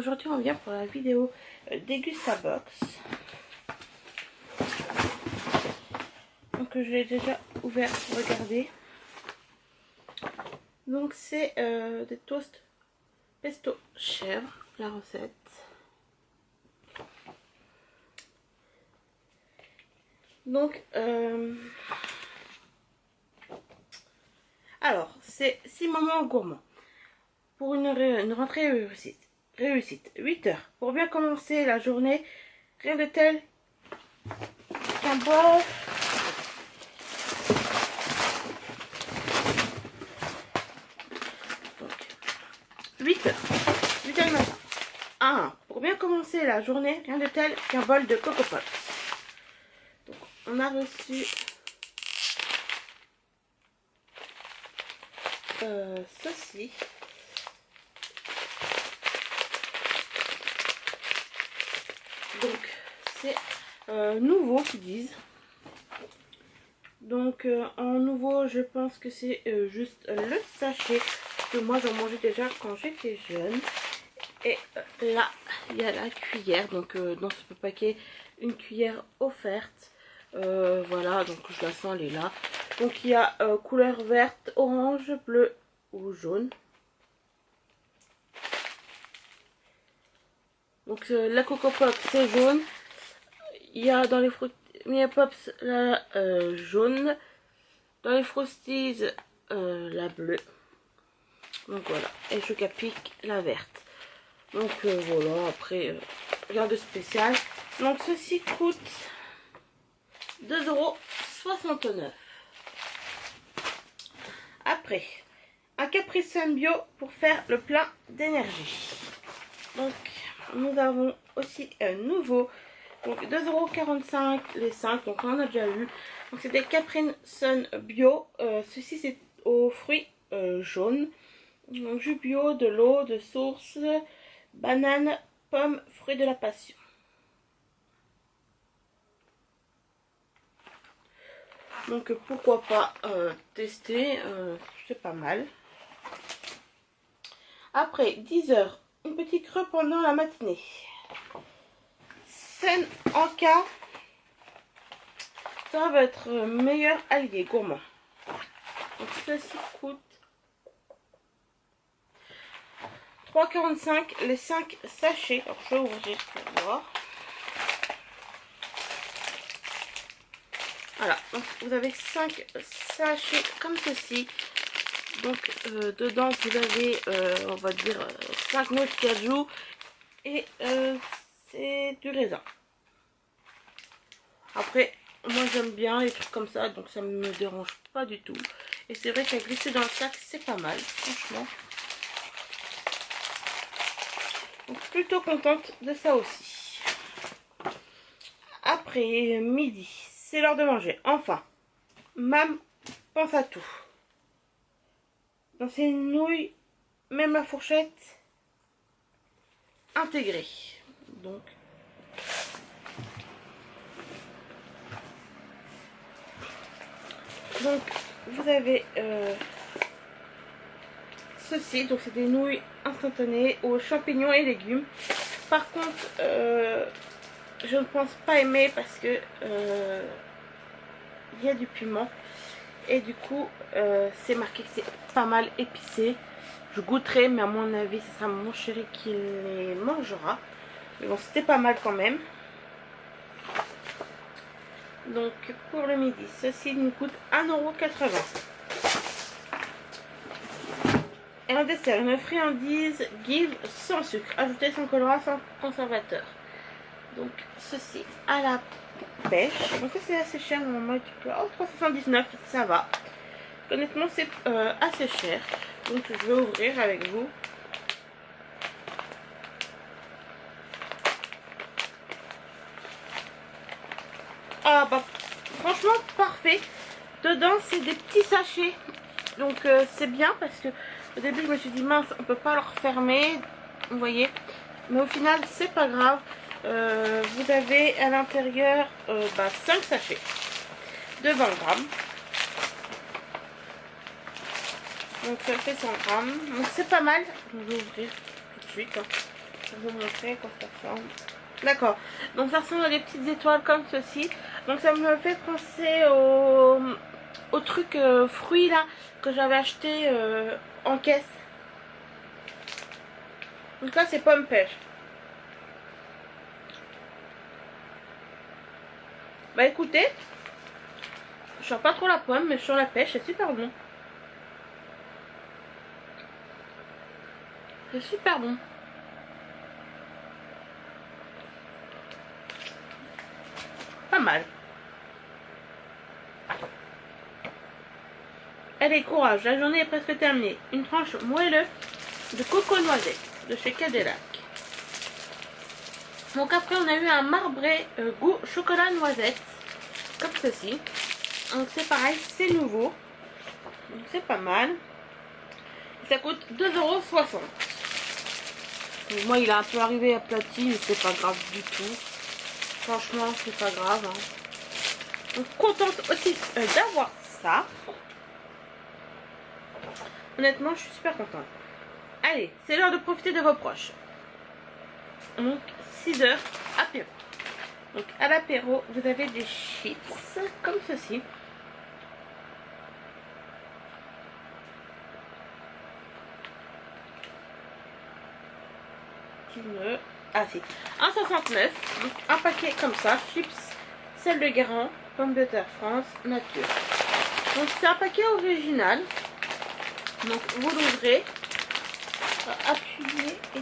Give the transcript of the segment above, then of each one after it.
aujourd'hui on vient pour la vidéo Dégustabox. Donc je l'ai déjà ouvert pour regarder. Donc c'est des toasts pesto chèvre, la recette. Donc alors c'est 6 moments gourmands pour une rentrée réussite. 8 heures pour bien commencer la journée. Rien de tel qu'un bol donc 8 heures du matin. 1 pour bien commencer la journée. Rien de tel qu'un bol de Coco Pops. Donc on a reçu ceci. Donc c'est nouveau qu'ils disent. Donc en nouveau je pense que c'est juste le sachet que moi j'en mangeais déjà quand j'étais jeune. Et là il y a la cuillère. Donc dans ce paquet une cuillère offerte. Voilà, donc je la sens, elle est là. Donc il y a couleur verte, orange, bleu ou jaune. Donc la Coco Pop c'est jaune. Il y a dans les Fruity Pops la jaune. Dans les Frosties la bleue. Donc voilà. Et Choca Pic la verte. Donc voilà, après rien de spécial. Donc ceci coûte 2,69 €. Après, un Capri Sun bio pour faire le plein d'énergie. Donc nous avons aussi un nouveau. Donc 2,45 € les 5. Donc on en a déjà eu. Donc c'est des Capri Sun bio. Ceci c'est aux fruits jaunes. Donc jus bio, de l'eau de source, banane, pomme, fruits de la passion. Donc pourquoi pas tester, c'est pas mal. Après 10 heures, un petit creux pendant la matinée. Scène en cas, ça va être meilleur allié gourmand. Donc ceci coûte 3,45 € les 5 sachets. Alors je vais ouvrir pour voir. Voilà, donc vous avez 5 sachets comme ceci. Donc dedans vous avez on va dire 5 noix de cajou et c'est du raisin. Après moi j'aime bien les trucs comme ça, donc ça me dérange pas du tout. Et c'est vrai qu'à glisser dans le sac c'est pas mal, franchement. Donc plutôt contente de ça aussi. Après midi, c'est l'heure de manger. Enfin, Mam pense à tout. Dans ces nouilles, même la fourchette intégrée. Donc vous avez ceci. Donc c'est des nouilles instantanées aux champignons et légumes. Par contre, je ne pense pas aimer parce que il y a du piment. Et du coup, c'est marqué que c'est pas mal épicé. Je goûterai, mais à mon avis, ce sera mon chéri qui les mangera. Mais bon, c'était pas mal quand même. Donc, pour le midi, ceci nous coûte 1,80 €. Et en dessert, une friandise Give sans sucre, ajoutée sans colorant, sans conservateur. Donc, ceci à la pêche. Donc, ça c'est assez cher. Normalement, oh, 3,79 €, ça va. Honnêtement, c'est assez cher. Donc, je vais ouvrir avec vous. Ah bah, franchement, parfait. Dedans, c'est des petits sachets. Donc, c'est bien parce que au début, je me suis dit, mince, on peut pas le refermer. Vous voyez. Mais au final, c'est pas grave. Vous avez à l'intérieur 5 sachets de 20 grammes. Donc ça fait 100 grammes. Donc c'est pas mal. Je vais ouvrir tout de suite. Hein. pour vous montrer quoi ça ressemble. D'accord, donc ça ressemble à des petites étoiles comme ceci. Donc ça me fait penser au truc fruits là que j'avais acheté en caisse. Donc là c'est pomme pêche. Bah écoutez, je sens pas trop la pomme mais je sens la pêche, c'est super bon. C'est super bon. Pas mal. Allez, courage, la journée est presque terminée. Une tranche moelleuse de coco noisette de chez Cadillac. Donc après on a eu un marbré goût chocolat noisette. Comme ceci. Donc c'est pareil, c'est nouveau. Donc c'est pas mal. Ça coûte 2,60 €. Moi il est un peu arrivé aplati, mais c'est pas grave du tout. Franchement c'est pas grave. Hein. Donc contente aussi d'avoir ça. Honnêtement je suis super contente. Allez, c'est l'heure de profiter de vos proches. Donc 6 heures apéro. Donc à l'apéro vous avez des chips comme ceci. Ah si, 1,69 €, donc un paquet comme ça, chips, sel de Guérande, pommes de terre France, nature. Donc c'est un paquet original. Donc vous l'ouvrez, appuyez et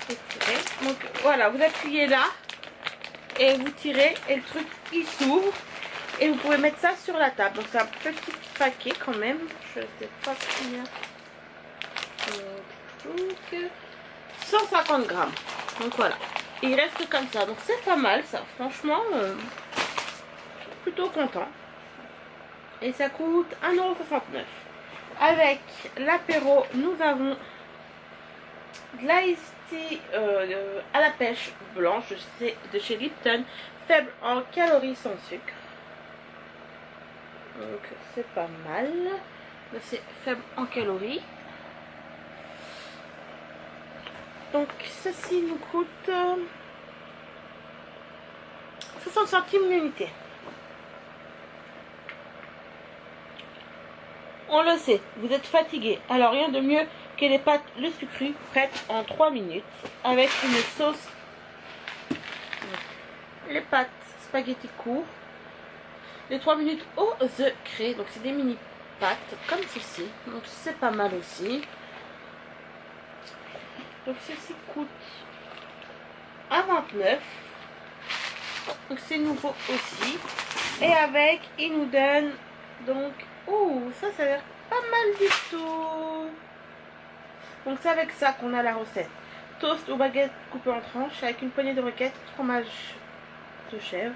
tirez. Donc voilà, vous appuyez là et vous tirez et le truc il s'ouvre et vous pouvez mettre ça sur la table. Donc c'est un petit paquet quand même, je sais pas combien. 150 grammes. Donc voilà. Il reste comme ça. Donc c'est pas mal ça. Franchement, plutôt content. Et ça coûte 1,69 €. Avec l'apéro, nous avons de l'ice tea à la pêche blanche de chez Lipton. Faible en calories sans sucre. Donc c'est pas mal. C'est faible en calories. Donc ceci nous coûte 60 centimes l'unité. On le sait, vous êtes fatigué. Alors rien de mieux que les pâtes le sucru prêtes en 3 minutes avec une sauce. Les pâtes spaghetti court. Les 3 minutes au œuf crée. Donc c'est des mini pâtes comme ceci. Donc c'est pas mal aussi. Donc ceci coûte 1,29 €. Donc c'est nouveau aussi. Et avec, il nous donne donc... Oh, ça a l'air pas mal du tout. Donc c'est avec ça qu'on a la recette. Toast ou baguette coupée en tranches avec une poignée de roquettes, fromage de chèvre.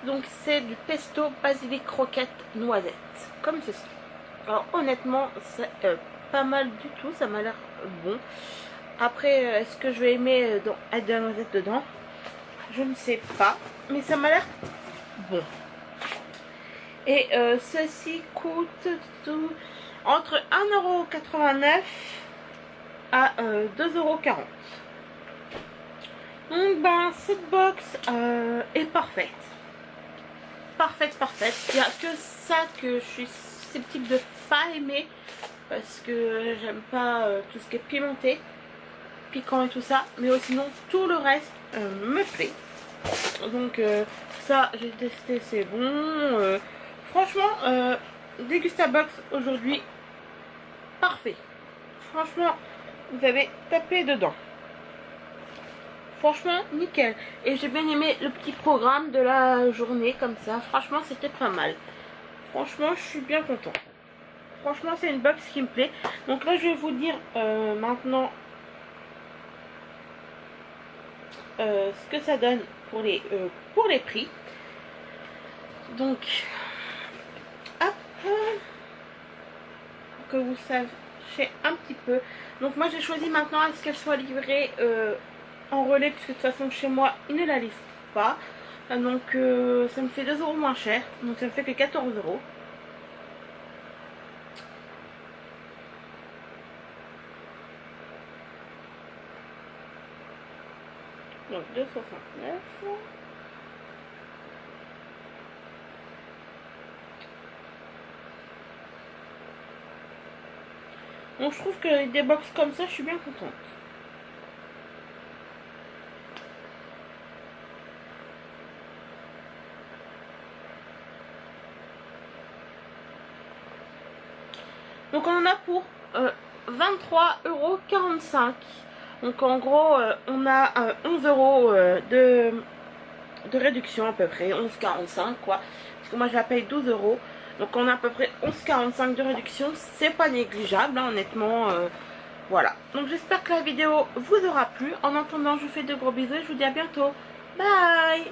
Donc c'est du pesto basilic croquette noisette. Comme ceci. Alors honnêtement, c'est pas mal du tout. Ça m'a l'air bon. Après, est-ce que je vais aimer avec de la noisette dedans? Je ne sais pas. Mais ça m'a l'air bon. Et ceci coûte entre 1,89 € à 2,40 €. Donc ben cette box est parfaite. Parfaite. Il n'y a que ça que je suis susceptible de pas aimer. Parce que j'aime pas tout ce qui est pimenté, piquant et tout ça. Mais sinon tout le reste me plaît. Donc ça j'ai testé, c'est bon. Franchement, Degustabox aujourd'hui, parfait. Franchement, vous avez tapé dedans. Franchement, nickel. Et j'ai bien aimé le petit programme de la journée comme ça. Franchement, c'était pas mal. Franchement, je suis bien content. Franchement, c'est une box qui me plaît. Donc là, je vais vous dire maintenant ce que ça donne pour les prix. Donc... que vous sachiez un petit peu. Donc moi j'ai choisi maintenant à ce qu'elle soit livrée en relais, puisque de toute façon chez moi ils ne la livrent pas. Donc ça me fait 2 € moins cher, donc ça me fait que 14 €. Donc 2,69. Donc je trouve que des box comme ça, je suis bien contente. Donc on en a pour 23,45 €. Donc en gros, on a 11 € de réduction à peu près, 11,45 quoi. Parce que moi je la paye 12 €. Donc on a à peu près 11,45 € de réduction. C'est pas négligeable, hein, honnêtement. Voilà. Donc j'espère que la vidéo vous aura plu. En attendant, je vous fais de gros bisous et je vous dis à bientôt. Bye!